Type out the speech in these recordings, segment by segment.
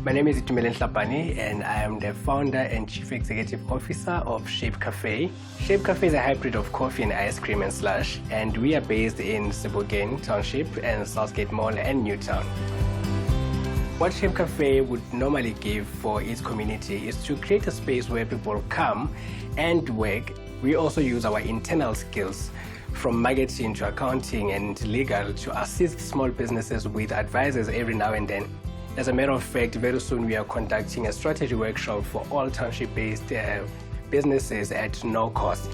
My name is Itumeleng Hlapane, and I am the founder and chief executive officer of Shape Café. Shape Café is a hybrid of coffee and ice cream and slush, and we are based in Sebokeng township and Southgate Mall and Newtown. What Shape Café would normally give for its community is to create a space where people come and work. We also use our internal skills from marketing to accounting and legal to assist small businesses with advisors every now and then. As a matter of fact, very soon we are conducting a strategy workshop for all township-based businesses at no cost.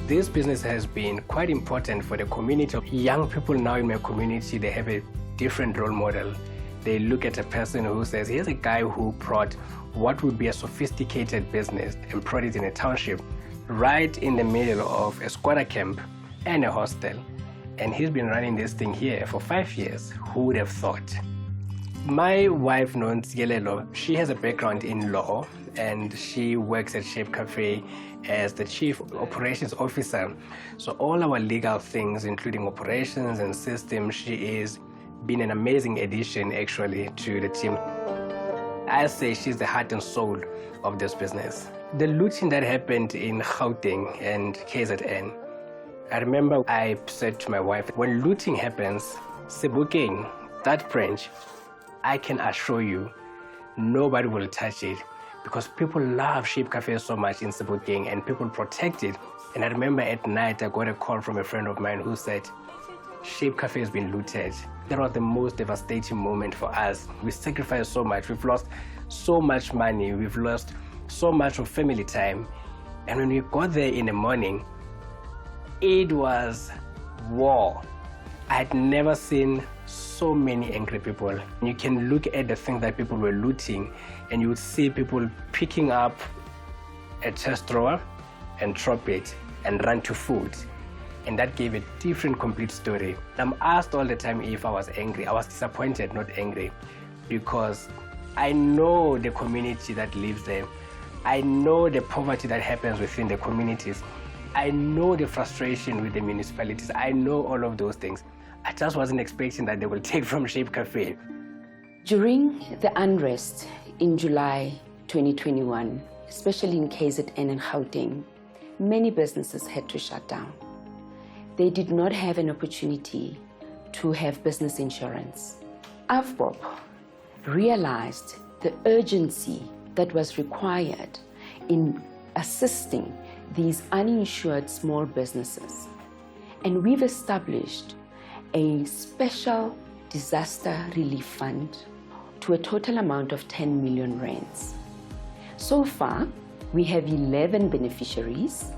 This business has been quite important for the community. Young people now in my community, they have a different role model. They look at a person who says, here's a guy who brought what would be a sophisticated business and brought it in a township, right in the middle of a squatter camp and a hostel. And he's been running this thing here for 5 years. Who would have thought? My wife, Nontsielelo, she has a background in law and she works at Shape Café as the chief operations officer. So all our legal things, including operations and systems, she is been an amazing addition actually to the team. I say she's the heart and soul of this business. The looting that happened in Gauteng and KZN, I remember I said to my wife, when looting happens, Sebokeng, that branch, I can assure you, nobody will touch it because people love Shape Café so much in Sebokeng and people protect it. And I remember at night, I got a call from a friend of mine who said, Shape Café has been looted. That was the most devastating moment for us. We sacrificed so much. We've lost so much money. We've lost so much of family time. And when we got there in the morning, it was war. I'd never seen so many angry people. You can look at the thing that people were looting and you would see people picking up a chest drawer and drop it and run to food. And that gave a different, complete story. I'm asked all the time if I was angry. I was disappointed, not angry, because I know the community that lives there. I know the poverty that happens within the communities. I know the frustration with the municipalities. I know all of those things. I just wasn't expecting that they will take from Shape Café. During the unrest in July 2021, especially in KZN and Gauteng, many businesses had to shut down. They did not have an opportunity to have business insurance. AVBOB realized the urgency that was required in assisting these uninsured small businesses. And we've established a special disaster relief fund to a total amount of 10 million rands. So far, we have 11 beneficiaries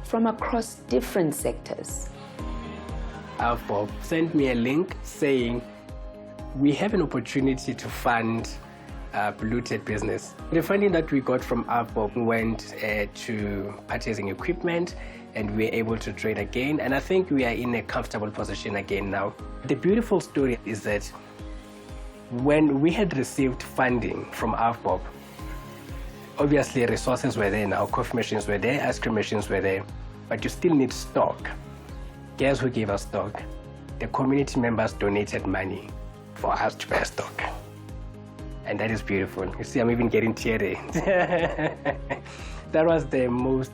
from across different sectors. AVBOB sent me a link saying, we have an opportunity to fund polluted business. The funding that we got from AVBOB went to purchasing equipment, and we were able to trade again. And I think we are in a comfortable position again now. The beautiful story is that when we had received funding from AVBOB, obviously resources were there now, coffee machines were there, ice cream machines were there, but you still need stock. Guess who gave us stock? The community members donated money for us to buy stock. And that is beautiful. You see, I'm even getting teary. That was the most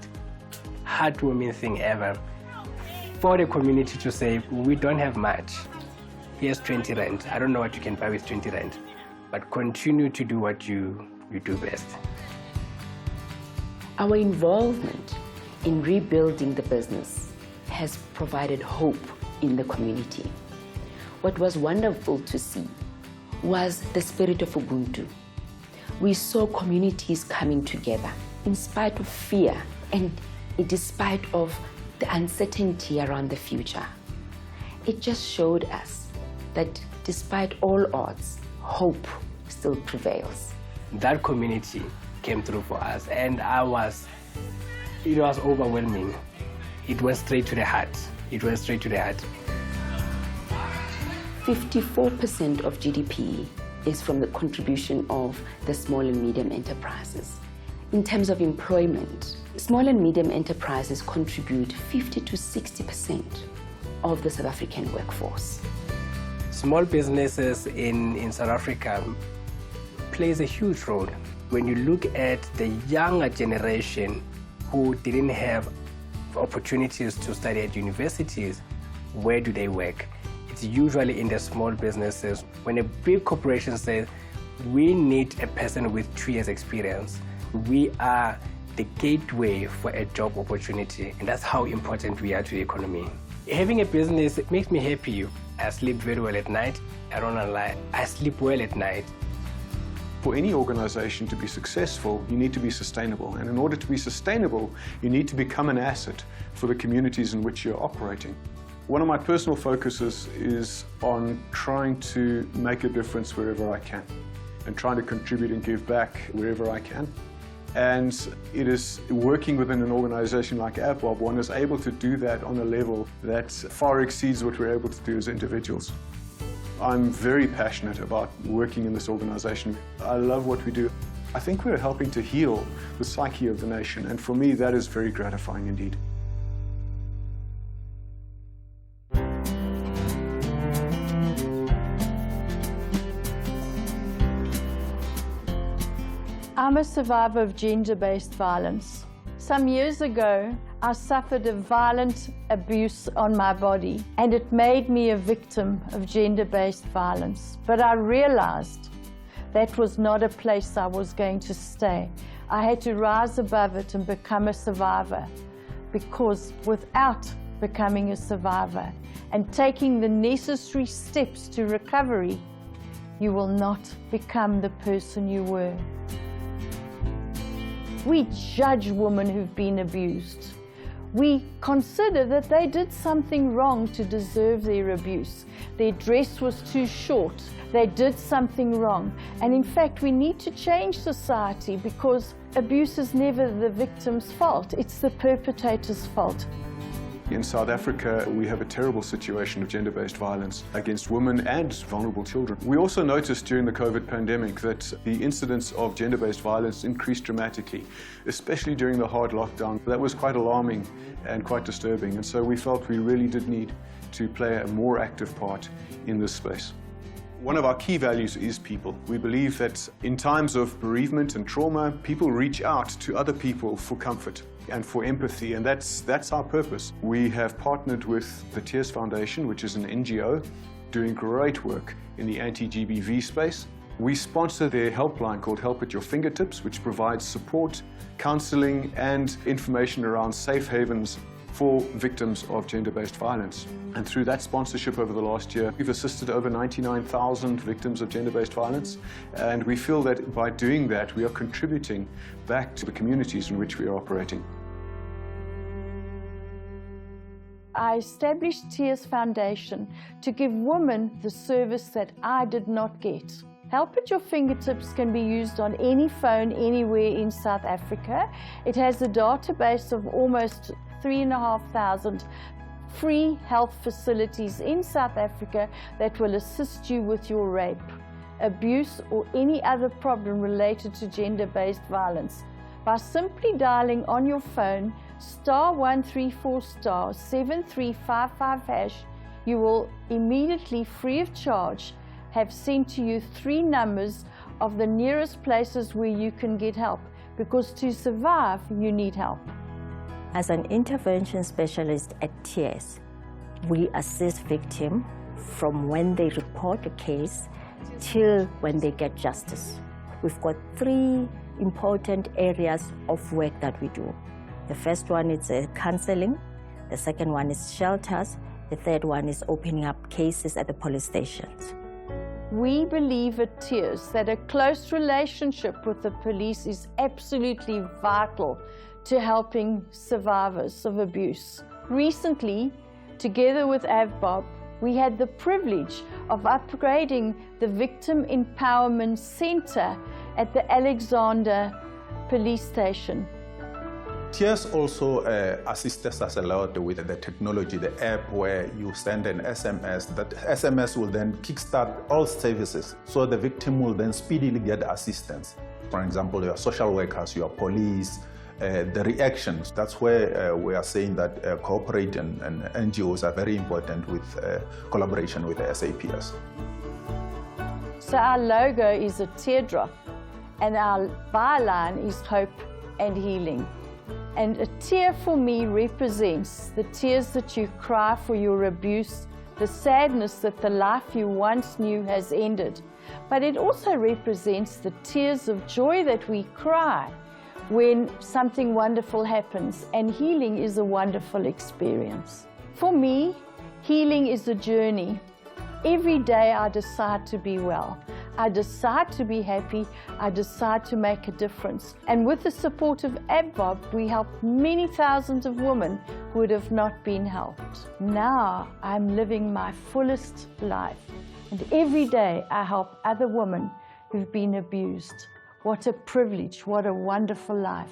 heartwarming thing ever. For the community to say, we don't have much. Here's 20 rand. I don't know what you can buy with 20 rand, but continue to do what you do best. Our involvement in rebuilding the business has provided hope in the community. What was wonderful to see was the spirit of Ubuntu. We saw communities coming together in spite of fear and despite of the uncertainty around the future. It just showed us that despite all odds, hope still prevails. That community came through for us, and it was overwhelming. It went straight to the heart. It went straight to the heart. 54% of GDP is from the contribution of the small and medium enterprises. In terms of employment, small and medium enterprises contribute 50 to 60% of the South African workforce. Small businesses in South Africa plays a huge role. When you look at the younger generation who didn't have opportunities to study at universities, where do they work? It's usually in the small businesses. When a big corporation says, we need a person with 2 years experience, we are the gateway for a job opportunity, and that's how important we are to the economy. Having a business makes me happy. I sleep very well at night. I don't lie, I sleep well at night. For any organization to be successful, you need to be sustainable. And in order to be sustainable, you need to become an asset for the communities in which you're operating. One of my personal focuses is on trying to make a difference wherever I can and trying to contribute and give back wherever I can. And it is working within an organization like AVBOB, one is able to do that on a level that far exceeds what we're able to do as individuals. I'm very passionate about working in this organization. I love what we do. I think we're helping to heal the psyche of the nation, and for me that is very gratifying indeed. I'm a survivor of gender-based violence. Some years ago, I suffered a violent abuse on my body, and it made me a victim of gender-based violence. But I realized that was not a place I was going to stay. I had to rise above it and become a survivor, because without becoming a survivor and taking the necessary steps to recovery, you will not become the person you were. We judge women who've been abused. We consider that they did something wrong to deserve their abuse. Their dress was too short. They did something wrong. And in fact, we need to change society, because abuse is never the victim's fault. It's the perpetrator's fault. In South Africa, we have a terrible situation of gender-based violence against women and vulnerable children. We also noticed during the COVID pandemic that the incidence of gender-based violence increased dramatically, especially during the hard lockdown. That was quite alarming and quite disturbing, and so we felt we really did need to play a more active part in this space. One of our key values is people. We believe that in times of bereavement and trauma, people reach out to other people for comfort and for empathy, and that's our purpose. We have partnered with the Tears Foundation, which is an NGO doing great work in the anti-GBV space. We sponsor their helpline called Help at Your Fingertips, which provides support, counseling, and information around safe havens for victims of gender-based violence. And through that sponsorship over the last year, we've assisted over 99,000 victims of gender-based violence, and we feel that by doing that, we are contributing back to the communities in which we are operating. I established Tears Foundation to give women the service that I did not get. Help at Your Fingertips can be used on any phone anywhere in South Africa. It has a database of almost 3,500 free health facilities in South Africa that will assist you with your rape, abuse, or any other problem related to gender-based violence. By simply dialing on your phone *134 *7355#, you will immediately, free of charge, have sent to you 3 numbers of the nearest places where you can get help, because to survive, you need help. As an intervention specialist at Tears, we assist victims from when they report a case till when they get justice. We've got 3 important areas of work that we do. The first one is counseling, the second one is shelters, the third one is opening up cases at the police stations. We believe at Tears that a close relationship with the police is absolutely vital to helping survivors of abuse. Recently, together with AVBOB, we had the privilege of upgrading the Victim Empowerment Center at the Alexander Police Station. Tears also assists us a lot with the technology, the app where you send an SMS. That SMS will then kickstart all services, so the victim will then speedily get assistance. For example, your social workers, your police, the reactions. That's where we are saying that corporate and NGOs are very important with collaboration with the SAPS. So our logo is a teardrop. and our byline is hope and healing. And a tear for me represents the tears that you cry for your abuse, the sadness that the life you once knew has ended. But it also represents the tears of joy that we cry when something wonderful happens, and healing is a wonderful experience. For me, healing is a journey. Every day I decide to be well. I decide to be happy. I decide to make a difference. And with the support of AVBOB, we help many thousands of women who would have not been helped. Now I'm living my fullest life. And every day I help other women who've been abused. What a privilege, what a wonderful life.